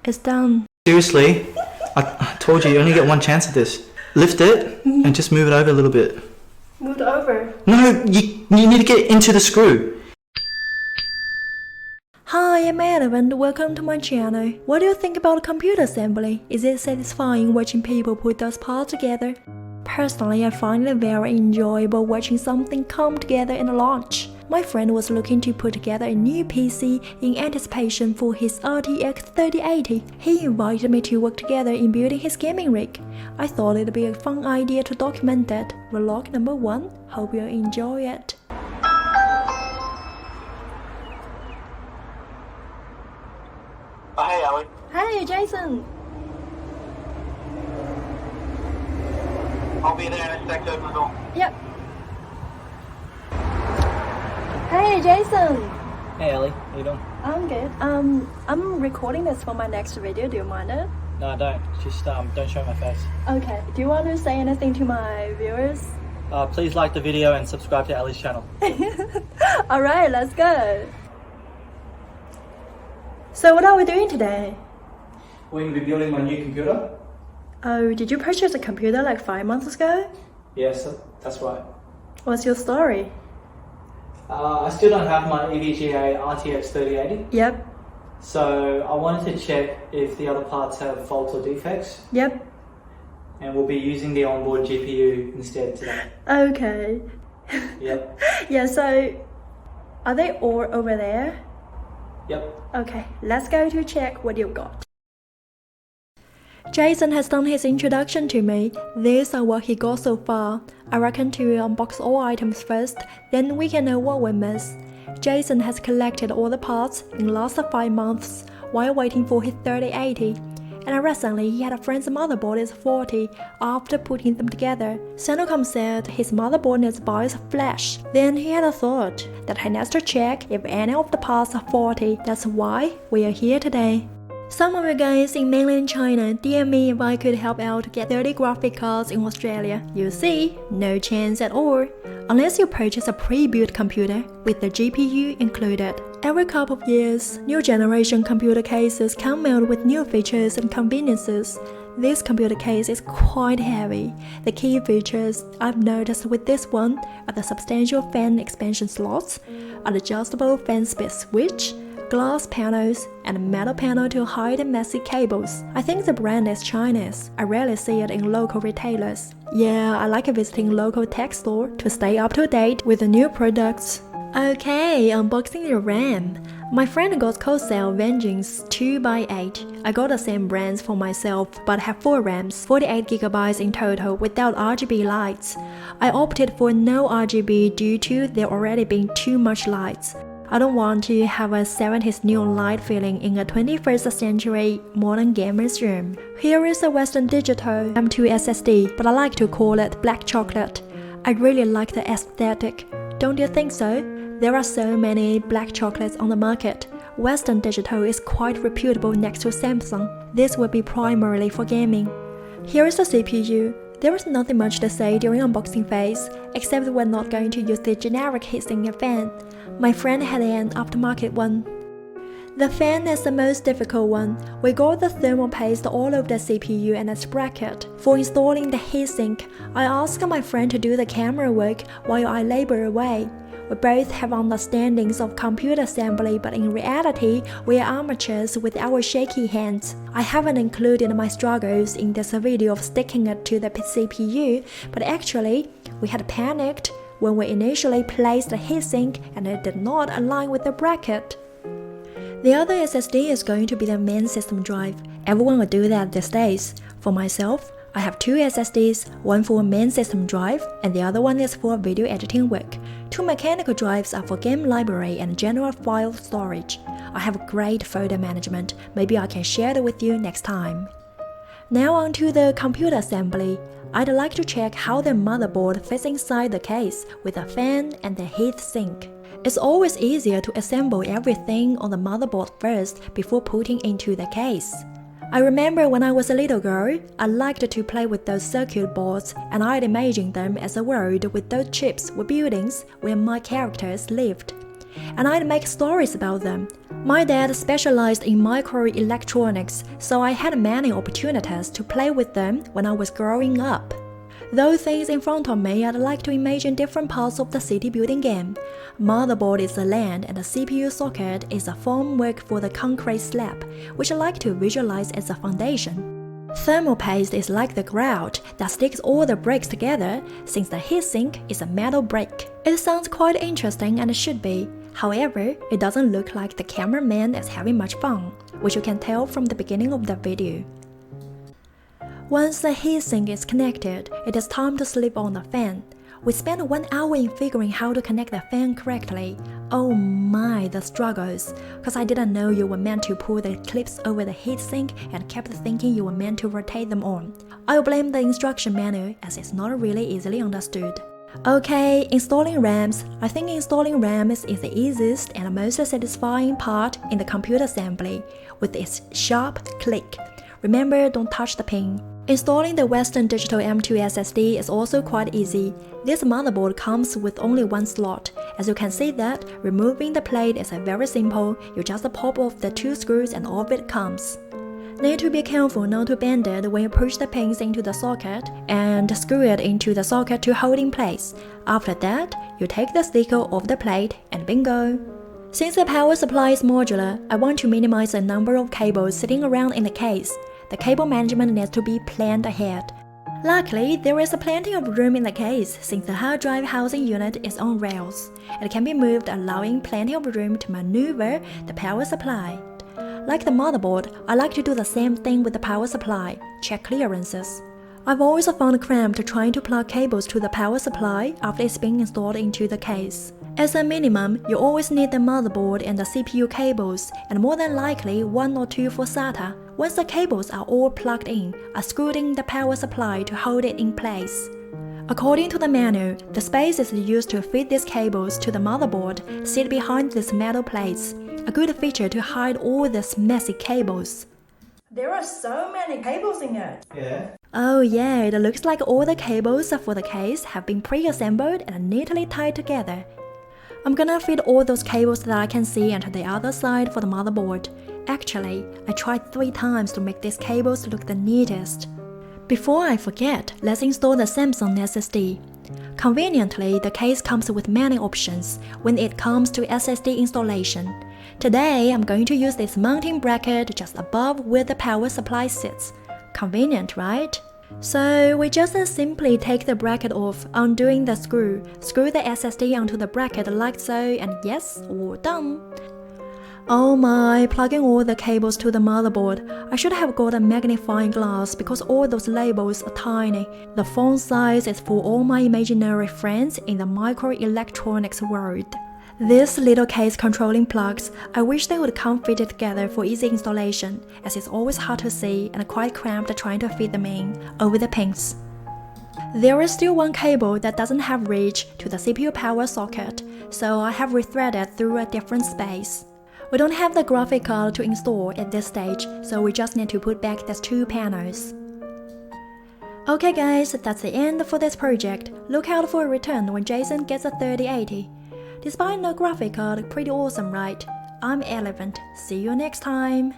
It's done. Seriously, I told you only get one chance at this. Lift it and just move it over a little bit. Moved over. No, you need to get into the screw. Hi, I'm Adam and welcome to my channel. What do you think about computer assembly? Is it satisfying watching people put those parts together? Personally, I find it very enjoyable watching something come together in a launch. My friend was looking to put together a new PC in anticipation for his RTX 3080. He invited me to work together in building his gaming rig. I thought it'd be a fun idea to document that. Vlog number 1. Hope you enjoy it. Hey, Ali. Hey, Jason. I'll be there in a sec. Open the door. Yep. Hey, Jason. Hey Ellie, how you doing? I'm good. I'm recording this for my next video. Do you mind it? No, I don't. Just don't show my face. Okay. Do you want to say anything to my viewers? Please like the video and subscribe to Ellie's channel. Alright, let's go. So what are we doing today? We're going to be building my new computer. Oh, did you purchase a computer like 5 months ago? Yes, that's right. What's your story? I still don't have my EVGA RTX 3080. Yep. So I wanted to check if the other parts have faults or defects. Yep. And we'll be using the onboard GPU instead today. Okay. Yep. Yeah, so are they all over there? Yep. Okay, let's go to check what you've got. Jason has done his introduction to me. These are what he got so far. I reckon to unbox all items first, then we can know what we miss. Jason has collected all the parts in the last 5 months while waiting for his 3080. And recently he had a friend's motherboard is faulty after putting them together. Senocom said his motherboard needs BIOS flash. Then he had a thought that he needs to check if any of the parts are faulty. That's why we are here today. Some of you guys in mainland China DM me if I could help out to get 30 graphic cards in Australia. You see, no chance at all, unless you purchase a pre-built computer with the GPU included. Every couple of years, new generation computer cases come out with new features and conveniences. This computer case is quite heavy. The key features I've noticed with this one are the substantial fan expansion slots, an adjustable fan speed switch, glass panels, and a metal panel to hide messy cables. I think the brand is Chinese. I rarely see it in local retailers. Yeah, I like visiting local tech store to stay up to date with the new products. Okay, unboxing the RAM. My friend got Corsair Vengeance 2x8. I got the same brands for myself, but have 4 RAMs, 48GB in total without RGB lights. I opted for no RGB due to there already being too much lights. I don't want to have a 70s neon light feeling in a 21st century modern gamer's room. Here is a Western Digital M2 SSD, but I like to call it black chocolate. I really like the aesthetic. Don't you think so? There are so many black chocolates on the market. Western Digital is quite reputable next to Samsung. This will be primarily for gaming. Here is the CPU. There is nothing much to say during unboxing phase, except we're not going to use the generic heatsink fan. My friend had an aftermarket one. The fan is the most difficult one. We got the thermal paste all over the CPU and its bracket. For installing the heatsink, I asked my friend to do the camera work while I labor away. We both have understandings of computer assembly, but in reality, we are amateurs with our shaky hands. I haven't included my struggles in this video of sticking it to the CPU, but actually, we had panicked when we initially placed the heatsink and it did not align with the bracket. The other SSD is going to be the main system drive. Everyone will do that these days. For myself, I have 2 SSDs, one for main system drive and the other one is for video editing work. 2 mechanical drives are for game library and general file storage. I have great folder management, maybe I can share it with you next time. Now on to the computer assembly. I'd like to check how the motherboard fits inside the case with the fan and the heat sink. It's always easier to assemble everything on the motherboard first before putting into the case. I remember when I was a little girl, I liked to play with those circuit boards and I'd imagine them as a world with those chips with buildings where my characters lived. and I'd make stories about them. My dad specialized in microelectronics, so I had many opportunities to play with them when I was growing up. Those things in front of me, I'd like to imagine different parts of the city building game. Motherboard is the land and the CPU socket is a formwork for the concrete slab, which I like to visualize as a foundation. Thermal paste is like the grout that sticks all the bricks together, since the heatsink is a metal brick. It sounds quite interesting and it should be. However, it doesn't look like the cameraman is having much fun, which you can tell from the beginning of the video. Once the heatsink is connected, it is time to slip on the fan. We spent 1 hour in figuring how to connect the fan correctly. Oh my, the struggles, cause I didn't know you were meant to pull the clips over the heatsink and kept thinking you were meant to rotate them on. I'll blame the instruction manual as it's not really easily understood. Okay, installing RAMs. I think installing RAMs is the easiest and most satisfying part in the computer assembly, with its sharp click. Remember, don't touch the pin. Installing the Western Digital M2 SSD is also quite easy. This motherboard comes with only one slot. As you can see that, removing the plate is very simple. You just pop off the 2 screws and off it comes. Need to be careful not to bend it when you push the pins into the socket and screw it into the socket to hold in place. After that, you take the sticker off the plate and bingo! Since the power supply is modular, I want to minimize the number of cables sitting around in the case. The cable management needs to be planned ahead. Luckily, there is plenty of room in the case since the hard drive housing unit is on rails. It can be moved, allowing plenty of room to maneuver the power supply. Like the motherboard, I like to do the same thing with the power supply, check clearances. I've always found cramped trying to plug cables to the power supply after it's been installed into the case. As a minimum, you always need the motherboard and the CPU cables, and more than likely 1 or 2 for SATA. Once the cables are all plugged in, I screwed in the power supply to hold it in place. According to the manual, the space is used to fit these cables to the motherboard sit behind these metal plates, a good feature to hide all these messy cables. There are so many cables in it. Yeah. Oh yeah, it looks like all the cables for the case have been pre-assembled and neatly tied together. I'm gonna fit all those cables that I can see onto the other side for the motherboard. Actually, I tried 3 times to make these cables look the neatest. Before I forget, let's install the Samsung SSD. Conveniently, the case comes with many options when it comes to SSD installation. Today, I'm going to use this mounting bracket just above where the power supply sits. Convenient, right? So we just simply take the bracket off, undoing the screw the SSD onto the bracket like so, and yes, all done. Oh my, plugging all the cables to the motherboard. I should have got a magnifying glass because all those labels are tiny. The font size is for all my imaginary friends in the microelectronics world. These little case controlling plugs, I wish they would come fitted together for easy installation, as it's always hard to see and quite cramped trying to fit them in over the pins. There is still one cable that doesn't have reach to the CPU power socket, so I have rethreaded through a different space. We don't have the graphic card to install at this stage, so we just need to put back these 2 panels. Okay guys, that's the end for this project. Look out for a return when Jason gets a 3080. Despite no graphic card, pretty awesome, right? I'm Elephant. See you next time!